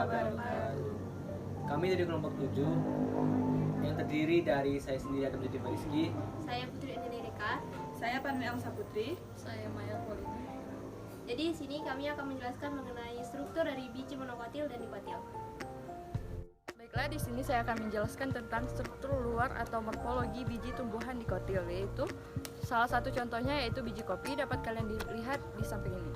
wabarakatuh. Kami dari kelompok 7 yang terdiri dari saya sendiri Adam Jati Rizky, Saya Putri Enderika. Saya Parmi Elsa Putri. Saya Maya Polina. Jadi di sini kami akan menjelaskan mengenai struktur dari biji monokotil dan dikotil. Baiklah, di sini saya akan menjelaskan tentang struktur luar atau morfologi biji tumbuhan dikotil, yaitu salah satu contohnya yaitu biji kopi dapat kalian dilihat di samping ini.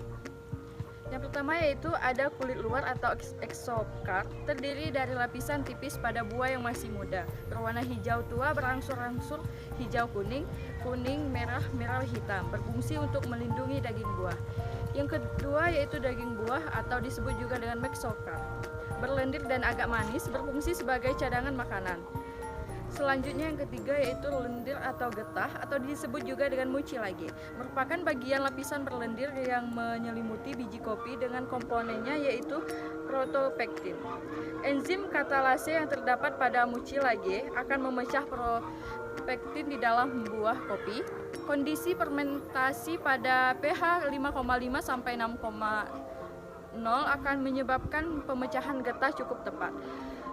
Yang pertama yaitu ada kulit luar atau exokard, terdiri dari lapisan tipis pada buah yang masih muda, berwarna hijau tua berangsur-angsur hijau kuning, kuning, merah, merah hitam, berfungsi untuk melindungi daging buah. Yang kedua yaitu daging buah atau disebut juga dengan mesokarp, berlendir dan agak manis, berfungsi sebagai cadangan makanan. Selanjutnya yang ketiga yaitu lendir atau getah atau disebut juga dengan mucilage, merupakan bagian lapisan berlendir yang menyelimuti biji kopi dengan komponennya yaitu protopektin. Enzim katalase yang terdapat pada mucilage akan memecah protopektin di dalam buah kopi. Kondisi fermentasi pada pH 5,5 sampai 6,0 akan menyebabkan pemecahan getah cukup tepat.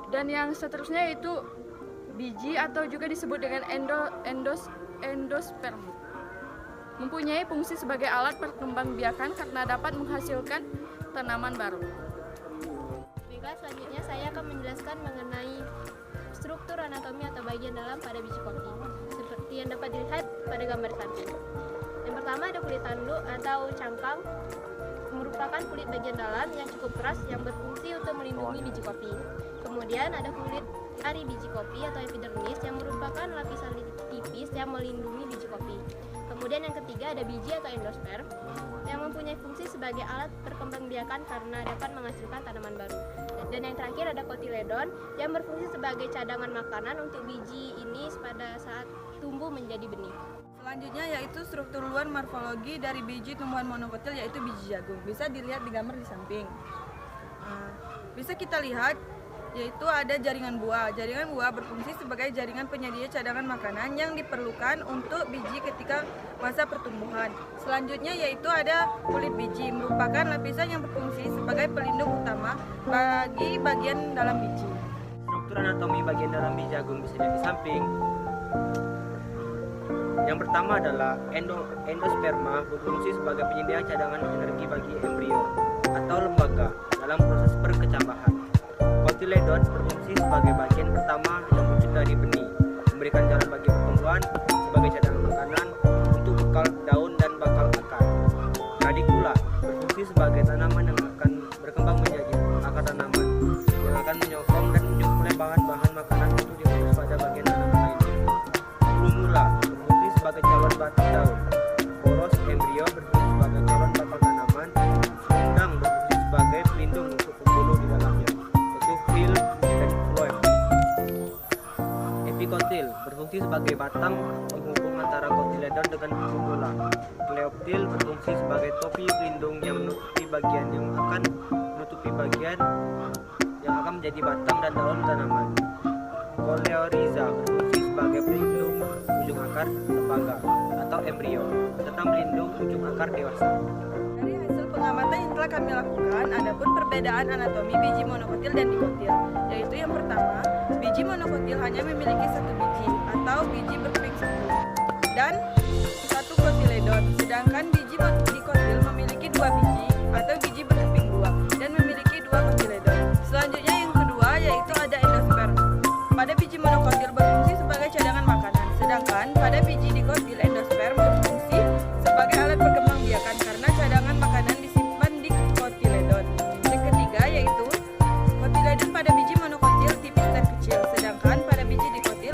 Dan yang seterusnya yaitu biji atau juga disebut dengan endosperm, mempunyai fungsi sebagai alat perkembangbiakan karena dapat menghasilkan tanaman baru. Baiklah, selanjutnya saya akan menjelaskan mengenai struktur anatomi atau bagian dalam pada biji kopi, seperti yang dapat dilihat pada gambar samping. Yang pertama ada kulit tanduk atau cangkang, merupakan kulit bagian dalam yang cukup keras yang berfungsi untuk melindungi biji kopi. Kemudian ada kulit ari biji kopi atau epidermis yang merupakan lapisan tipis yang melindungi biji kopi. Kemudian yang ketiga ada biji atau endosperm yang mempunyai fungsi sebagai alat perkembangbiakan karena dapat menghasilkan tanaman baru. Dan yang terakhir ada kotiledon yang berfungsi sebagai cadangan makanan untuk biji ini pada saat tumbuh menjadi benih. Selanjutnya yaitu struktur luar morfologi dari biji tumbuhan monokotil yaitu biji jagung. Bisa dilihat di gambar di samping. Bisa kita lihat yaitu ada jaringan buah. Jaringan buah berfungsi sebagai jaringan penyedia cadangan makanan yang diperlukan untuk biji ketika masa pertumbuhan. Selanjutnya yaitu ada kulit biji, merupakan lapisan yang berfungsi sebagai pelindung utama bagi bagian dalam biji. struktur anatomi bagian dalam biji jagung bisa dilihat di samping. Yang pertama adalah endosperma, berfungsi sebagai penyedia cadangan energi bagi embrio atau lembaga dalam proses perkecambahan. Kotiledon berfungsi sebagai bagian pertama yang muncul dari benih, memberikan jalan bagi pertumbuhan sebagai cadangan makanan untuk bekal daun dan bakal akar. Radicula berfungsi sebagai tanaman yang akan berkembang menjadi akar tanaman yang akan menyokong dan menyuplai bahan-bahan makanan untuk diproses pada bagian tanaman lainnya. Plumula berfungsi sebagai calon batang daun. Poros embrio berfungsi sebagai calon bakal tanaman. Sundang berfungsi sebagai pelindung untuk pembuluh di dalamnya, yaitu fil dan phloem. Epikotil berfungsi sebagai batang penghubung antara kotiledon dengan plumula. Kleoptil berfungsi sebagai topi pelindung yang menutupi bagian yang akan menjadi batang dan daun tanaman. Coleoriza berfungsi sebagai pelindung ujung akar tembaga atau embrio serta melindung ujung akar dewasa. Dari hasil pengamatan yang telah kami lakukan, adapun perbedaan anatomi biji monokotil dan dikotil, yaitu yang pertama, biji monokotil hanya memiliki satu biji atau biji berkeping satu dan satu kotiledon, sedangkan biji dikotil memiliki dua biji atau biji berkeping dua dan memiliki dua kotiledon. Selanjutnya yang kedua yaitu ada endosperm. Pada biji monokotil berfungsi sebagai cadangan makanan, sedangkan pada biji dikotil endosperm berfungsi sebagai alat perkembangbiakan karena cadangan makanan disimpan di kotiledon. Yang ketiga yaitu kotiledon pada biji monokotil tipis dan kecil, sedangkan pada biji dikotil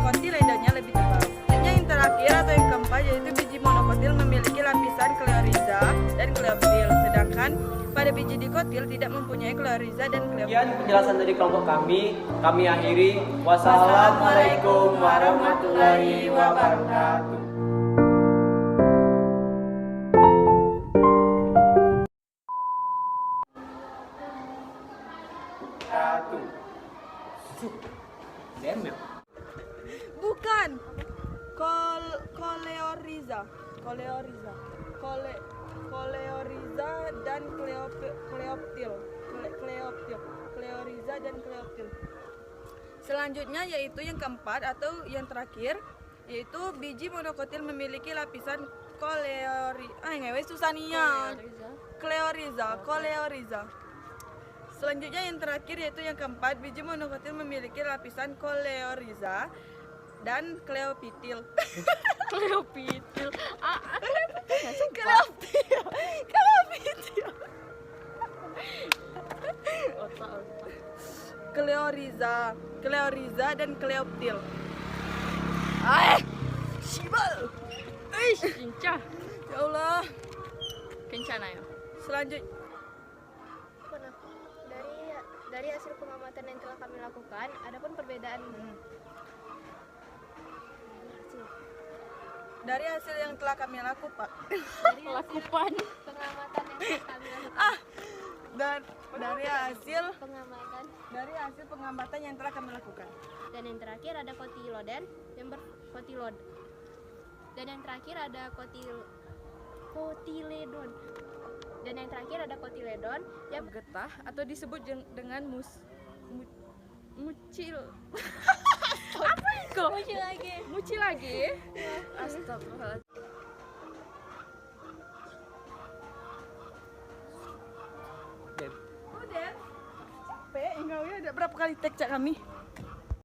kotiledonnya lebih tebal. Dan yang terakhir atau yang keempat yaitu biji monokotil memiliki lapisan kleoriza dan kleoptil, sedangkan pada biji dikotil tidak mempunyai kleoriza dan kleoptil. Sekian penjelasan dari kelompok kami akhiri. Wassalamualaikum warahmatullahi wabarakatuh. Demel. Bukan. Koleoriza. Koleoriza dan kleoptil. Coleoriza, dan Cleoptil. Selanjutnya yaitu yang keempat atau yang terakhir, yaitu biji monokotil memiliki lapisan Coleoriza. Selanjutnya yang terakhir yaitu yang keempat, biji monokotil memiliki lapisan Coleoriza dan Cleoptil. Cleoptil. Cleoptil. Otak. Cleoriza dan Cleoptil. Shibal. Cincah. Ya Allah. Kencana ya. Selanjutnya Dari hasil pengamatan yang telah kami lakukan, adapun perbedaan dari hasil yang telah kami lakukan, pengamatan yang telah kami lakukan, dan dari hasil pengamatan yang telah kami lakukan. dan yang terakhir ada kotiledon dan yang terakhir ada kotiledon yang Getah atau disebut dengan mucil. Apa itu? Mucil lagi. Astagfirullahaladzim. Udah. Capek, enggak ya, ada berapa kali teks kami?